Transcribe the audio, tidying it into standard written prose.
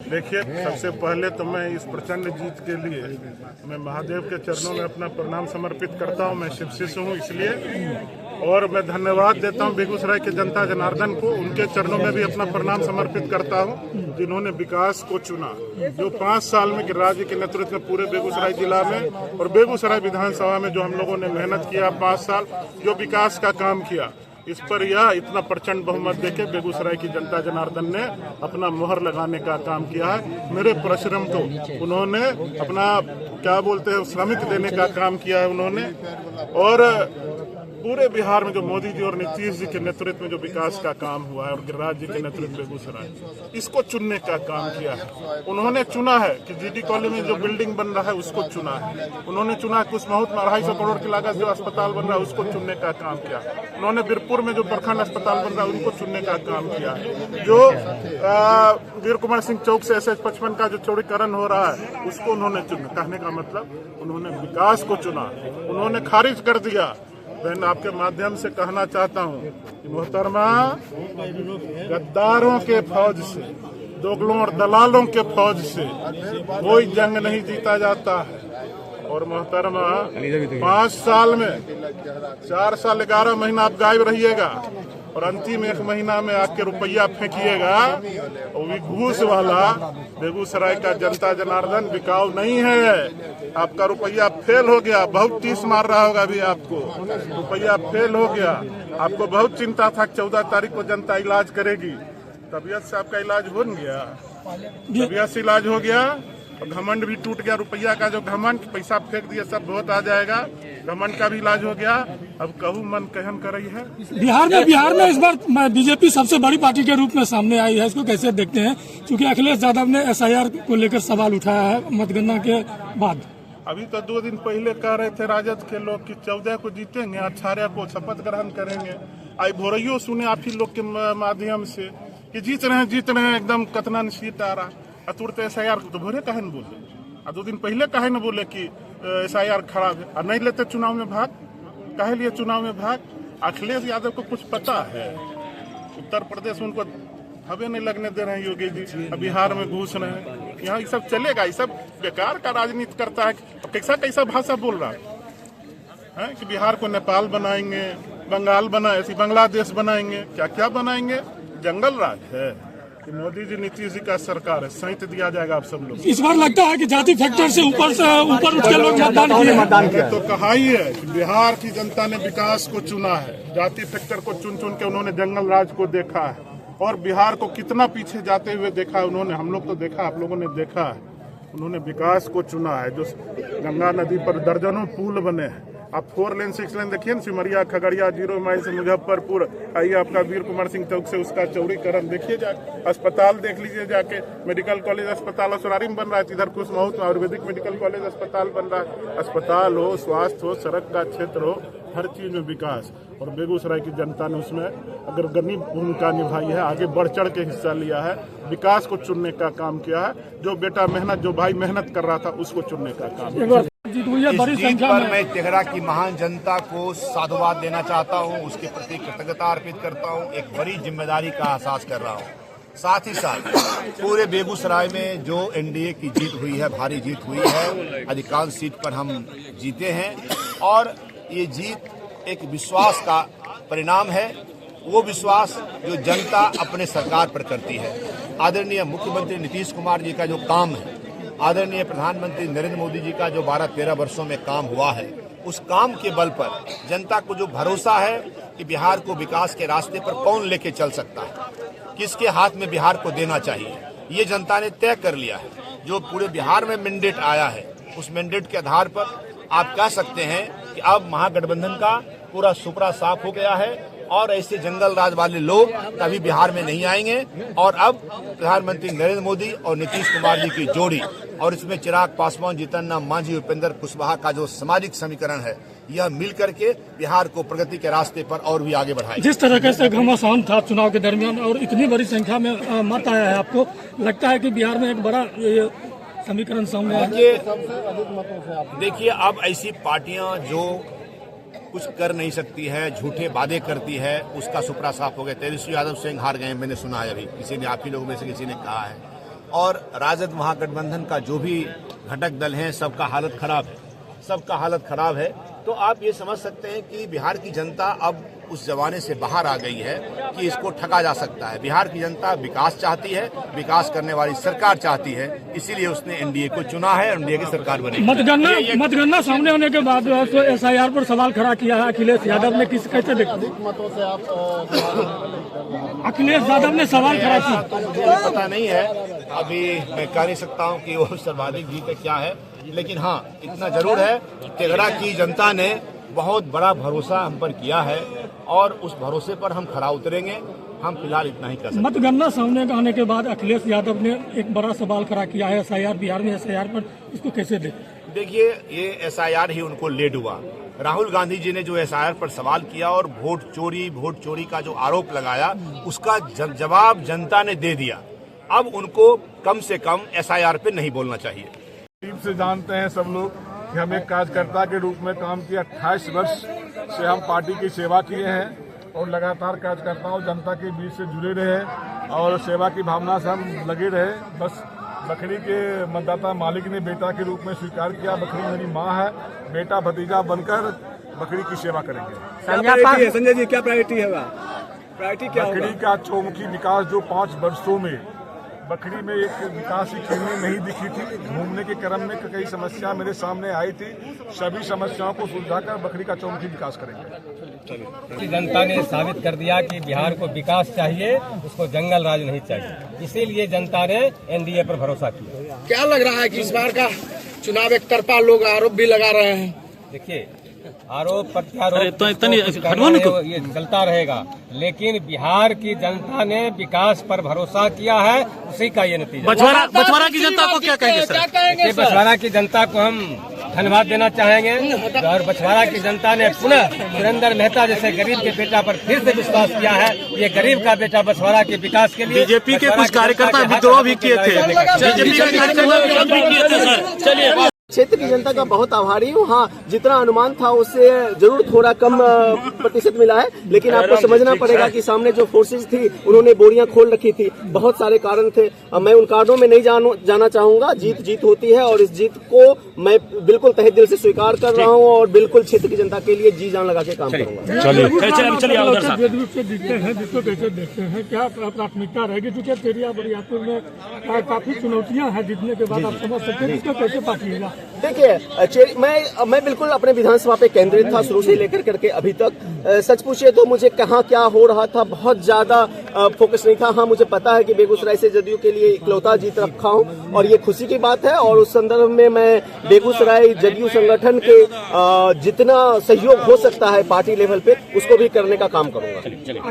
देखिए, सबसे पहले तो मैं इस प्रचंड जीत के लिए मैं महादेव के चरणों में अपना प्रणाम समर्पित करता हूं। मैं शिव शिष्य हूं इसलिए, और मैं धन्यवाद देता हूं बेगूसराय के जनता जनार्दन को। उनके चरणों में भी अपना प्रणाम समर्पित करता हूं जिन्होंने विकास को चुना। जो 5 साल में राज्य के नेतृत्व में पूरे बेगूसराय जिला में और बेगूसराय विधानसभा में जो हम लोगों ने मेहनत किया 5 साल, जो विकास का काम किया, इस पर यह इतना प्रचंड बहुमत देके बेगूसराय की जनता जनार्दन ने अपना मोहर लगाने का काम किया है। मेरे परिश्रम को उन्होंने अपना क्या बोलते हैं श्रमिक देने का काम किया है उन्होंने। और पूरे बिहार में जो मोदी जी और नीतीश जी के नेतृत्व में जो विकास का काम हुआ है और गिरिराज जी के नेतृत्व में बेगूसराय, इसको चुनने का काम किया है। उन्होंने चुना है कि जीडी कॉलेज में जो बिल्डिंग बन रहा है उसको चुना है। उन्होंने चुना कि कुछ महूत में 250 करोड़ की लागत जो अस्पताल बन रहा है उसको चुनने का काम किया। उन्होंने बीरपुर में जो प्रखंड अस्पताल बन रहा है उनको चुनने का काम किया। जो वीर कुमार सिंह चौक से SH 55 का जो चौड़ीकरण हो रहा है उसको उन्होंने चुना। कहने का मतलब उन्होंने विकास को चुना, उन्होंने खारिज कर दिया। मैं आपके माध्यम से कहना चाहता हूं कि मोहतरमा, गद्दारों के फौज से, दोगलों और दलालों के फौज से कोई जंग नहीं जीता जाता है। और मोहतरमा, 5 साल में 4 साल 11 महीना आप गायब रहिएगा और अंतिम 1 महीना में आके रुपया फेंकिएगा, और भी घूस वाला। बेगूसराय का जनता जनार्दन बिकाऊ नहीं है। आपका रुपया फेल हो गया, बहुत 30 मार रहा होगा अभी आपको। रुपया फेल हो गया। आपको बहुत चिंता था 14 तारीख को जनता इलाज करेगी। तबीयत से आपका इलाज हो गया, तबीयत से इलाज हो गया और घमंड भी टूट गया। रुपया का जो घमंड, पैसा फेंक दिया, सब वोट आ जाएगा। घमंड का भी इलाज हो गया। अब कहूँ मन कहन कर रही है। बिहार में इस बार बीजेपी सबसे बड़ी पार्टी के रूप में सामने आई है, इसको कैसे देखते हैं? क्योंकि अखिलेश यादव ने SIR को लेकर सवाल उठाया है मतगणना के बाद। अभी तो 2 दिन पहले कह रहे थे राजद के लोग कि 14 को जीतेंगे, 18 को शपथ ग्रहण करेंगे। आई भोरइयो सुने आप ही लोग के माध्यम से कि जीत रहे हैं एकदम कतना सीट आ रहा। तुरंत SIR को तो भोरे काहे न बोले, 2 दिन पहले काहे न बोले कि SIR खराब है और नहीं लेते चुनाव में भाग? काहे लिए चुनाव में भाग? अखिलेश यादव को कुछ पता है? उत्तर प्रदेश उनको हवे नहीं लगने दे रहे हैं योगी जी, बिहार में घुस रहे हैं। यहाँ ये सब चलेगा? ये सब बेकार का राजनीति करता है। कैसा कैसा भाषा बोल रहा है कि बिहार को नेपाल बनाएंगे, बंगाल ऐसी बांग्लादेश बनाएंगे, क्या क्या बनाएंगे? जंगल राज है कि मोदी जी नीतीश जी का सरकार है। सहित दिया जाएगा आप सब लोग। इस बार लगता है कि जाति फैक्टर से ऊपर उठ के लोग मतदान किए। तो कहा ही है कि बिहार की जनता ने विकास को चुना है। जाति फैक्टर को चुन चुन के उन्होंने जंगल राज को देखा है और बिहार को कितना पीछे जाते हुए देखा है उन्होंने। हम लोग तो देखा, आप लोगों ने देखा है। उन्होंने विकास को चुना है। जो गंगा नदी पर दर्जनों पुल बने हैं। आप 4 लेन 6 लेन देखिए ना, सिमरिया, खगड़िया, 0 माइल से मुजफ्फरपुर, आइए आपका वीर कुमार सिंह चौक से उसका चौड़ीकरण देखिए जाके। अस्पताल देख लीजिए जाके। मेडिकल कॉलेज अस्पताल असरारी में बन रहा है, इधर कुछ महूत में आयुर्वेदिक मेडिकल कॉलेज अस्पताल बन रहा है। अस्पताल हो, स्वास्थ्य हो, सड़क का क्षेत्र हो, हर चीज में विकास। और बेगूसराय की जनता ने उसमें अग्रगण्य भूमिका निभाई है, आगे बढ़ चढ़ के हिस्सा लिया है, विकास को चुनने का काम किया है। जो बेटा मेहनत, जो भाई मेहनत कर रहा था उसको चुनने का काम किया। इस जीत पर मैं तेघड़ा की महान जनता को साधुवाद देना चाहता हूं, उसके प्रति कृतज्ञता अर्पित करता हूं। एक बड़ी जिम्मेदारी का एहसास कर रहा हूं। साथ ही साथ पूरे बेगूसराय में जो NDA की जीत हुई है, भारी जीत हुई है, अधिकांश सीट पर हम जीते हैं और ये जीत एक विश्वास का परिणाम है। वो विश्वास जो जनता अपने सरकार पर करती है। आदरणीय मुख्यमंत्री नीतीश कुमार जी का जो काम है, आदरणीय प्रधानमंत्री नरेंद्र मोदी जी का जो 12-13 वर्षों में काम हुआ है, उस काम के बल पर जनता को जो भरोसा है कि बिहार को विकास के रास्ते पर कौन लेके चल सकता है, किसके हाथ में बिहार को देना चाहिए, ये जनता ने तय कर लिया है। जो पूरे बिहार में मैंडेट आया है, उस मैंडेट के आधार पर आप कह सकते हैं कि अब महागठबंधन का पूरा सुपड़ा साफ हो गया है और ऐसे जंगल राज वाले लोग कभी बिहार में नहीं आएंगे। और अब प्रधानमंत्री नरेंद्र मोदी और नीतीश कुमार जी की जोड़ी और इसमें चिराग पासवान, जीतन राम मांझी, उपेंद्र कुशवाहा का जो सामाजिक समीकरण है, यह मिल करके बिहार को प्रगति के रास्ते पर और भी आगे बढ़ाएगा। जिस तरीके से घमासान था चुनाव के दरमियान और इतनी बड़ी संख्या में मत आया है, आपको लगता है कि बिहार में एक बड़ा समीकरण सामने आया? देखिए, अब ऐसी पार्टियां जो कुछ कर नहीं सकती है, झूठे वादे करती है, उसका सुपड़ा साफ हो गया। तेजस्वी यादव सिंह हार गए, मैंने सुना है अभी किसी ने, आप ही लोगों में से किसी ने कहा है। और राजद महागठबंधन का जो भी घटक दल हैं सबका हालत खराब है, सबका हालत खराब है। तो आप ये समझ सकते हैं कि बिहार की जनता अब उस जमाने से बाहर आ गई है कि इसको ठगा जा सकता है। बिहार की जनता विकास चाहती है, विकास करने वाली सरकार चाहती है, इसीलिए उसने एनडीए को चुना है, एनडीए की सरकार बनेगी। मतगणना सामने होने के बाद तो एसआईआर पर सवाल खड़ा किया है अखिलेश यादव ने, कैसे देखा? अखिलेश यादव ने सवाल खड़ा किया, तो मुझे पता नहीं है, अभी मैं कह नहीं सकता हूँ कि वो सर्वाधिक जीत क्या है, लेकिन हाँ इतना जरूर है कि तेघड़ा की जनता ने बहुत बड़ा भरोसा हम पर किया है और उस भरोसे पर हम खरा उतरेंगे। हम फिलहाल इतना ही कर सकते हैं। मतगणना सामने आने के बाद अखिलेश यादव ने एक बड़ा सवाल खड़ा किया है एसआईआर, बिहार में एसआईआर पर, इसको कैसे देखें? देखिए, ये एसआईआर ही उनको लेट हुआ। राहुल गांधी जी ने जो एसआईआर पर सवाल किया और वोट चोरी का जो आरोप लगाया, उसका जवाब जनता ने दे दिया। अब उनको कम से कम एसआईआर पे नहीं बोलना चाहिए। करीब से जानते हैं सब लोग कि हम एक कार्यकर्ता के रूप में काम किया। 28 वर्ष से हम पार्टी की सेवा किए हैं और लगातार कार्यकर्ताओं जनता के बीच से जुड़े रहे और सेवा की भावना से हम लगे रहे। बस बखरी के मतदाता मालिक ने बेटा के रूप में स्वीकार किया। बखरी मेरी माँ है, बेटा भतीजा बनकर बखरी की सेवा करेंगे। संजय जी, क्या प्रायोरिटी है? प्रायोरिटी क्या होगा? बखरी का चौमुखी विकास जो 5 वर्षों में बखरी में एक विकास की किरणें नहीं दिखी थी। घूमने के क्रम में कई समस्या मेरे सामने आई थी, सभी समस्याओं को सुलझाकर बखरी का चौमुखी विकास करेंगे। जनता ने साबित कर दिया कि बिहार को विकास चाहिए, उसको जंगल राज नहीं चाहिए। इसीलिए जनता ने एनडीए पर भरोसा किया। क्या लग रहा है कि इस बार का चुनाव एक तरफा लोग आरोप भी लगा रहे हैं? देखिए, आरोप प्रत्यारोप ये चलता रहेगा, लेकिन बिहार की जनता ने विकास पर भरोसा किया है, उसी का ये नतीजा। बछवाड़ा की जनता को क्या कहेंगे सर? बछवाड़ा की जनता को हम धन्यवाद देना चाहेंगे और बछवाड़ा की जनता ने पुनः सुरेंद्र मेहता जैसे गरीब के बेटा पर फिर से विश्वास किया है। ये गरीब का बेटा बछवाड़ा के विकास के लिए बीजेपी के कुछ कार्यकर्ता विद्रोह भी किए थे। चलिए, क्षेत्र की जनता का बहुत आभारी हूँ। हाँ, जितना अनुमान था उससे जरूर थोड़ा कम प्रतिशत मिला है, लेकिन आपको समझना पड़ेगा कि सामने जो फोर्सेस थी उन्होंने बोरियां खोल रखी थी। बहुत सारे कारण थे। मैं उन कारणों में नहीं जाना चाहूंगा। जीत होती है और इस जीत को मैं बिल्कुल तहे दिल से स्वीकार कर रहा हूँ और बिल्कुल क्षेत्र की जनता के लिए जी जान लगा के काम करूंगा। जिसको कैसे देखते हैं, क्या प्राथमिकता रहेगी? क्योंकि तेरिया बरियापुर में काफी चुनौतियां हैं जीतने के बाद, आप समझ सकते हैं इसको कैसे पाटिएगा? देखिए, मैं बिल्कुल अपने विधानसभा पे केंद्रित था शुरू से लेकर करके अभी तक। सच पूछिए तो मुझे कहाँ क्या हो रहा था बहुत ज्यादा फोकस नहीं था। हाँ, मुझे पता है कि बेगूसराय से जदयू के लिए इकलौता जीत रखा हूँ और ये खुशी की बात है। और उस संदर्भ में मैं बेगूसराय जदयू संगठन के जितना सहयोग हो सकता है पार्टी लेवल पे, उसको भी करने का काम करूंगा।